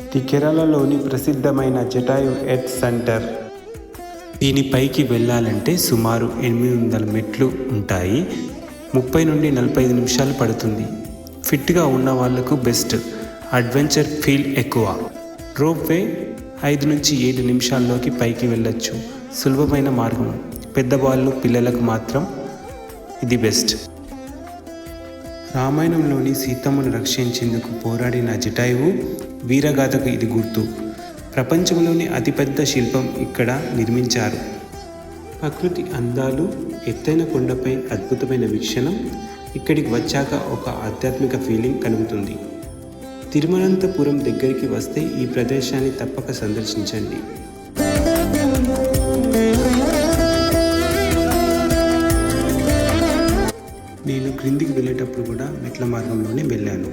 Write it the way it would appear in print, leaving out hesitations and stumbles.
ఇది కేరళలోని ప్రసిద్ధమైన జటాయు ఎర్త్ సెంటర్. దీనిపైకి వెళ్ళాలంటే సుమారు 800 మెట్లు ఉంటాయి. 30 నుండి 45 నిమిషాలు పడుతుంది. ఫిట్గా ఉన్న వాళ్లకు బెస్ట్, అడ్వెంచర్ ఫీల్ ఎక్కువ. రోప్వే 5 నుంచి 7 నిమిషాల్లోకి పైకి వెళ్ళొచ్చు. సులభమైన మార్గం. పెద్దవాళ్ళు పిల్లలకు మాత్రం ఇది బెస్ట్. రామాయణంలోని సీతమ్మను రక్షించేందుకు పోరాడిన జటాయువు వీరగాథకు ఇది గుర్తు. ప్రపంచంలోని అతిపెద్ద శిల్పం ఇక్కడ నిర్మించారు. ప్రకృతి అందాలు, ఎత్తైన కొండపై అద్భుతమైన వీక్షణం. ఇక్కడికి వచ్చాక ఒక ఆధ్యాత్మిక ఫీలింగ్ కలుగుతుంది. తిరువనంతపురం దగ్గరికి వస్తే ఈ ప్రదేశాన్ని తప్పక సందర్శించండి. నేను క్రిందికి వెళ్ళేటప్పుడు కూడా మెట్ల మార్గంలోనే వెళ్ళాను.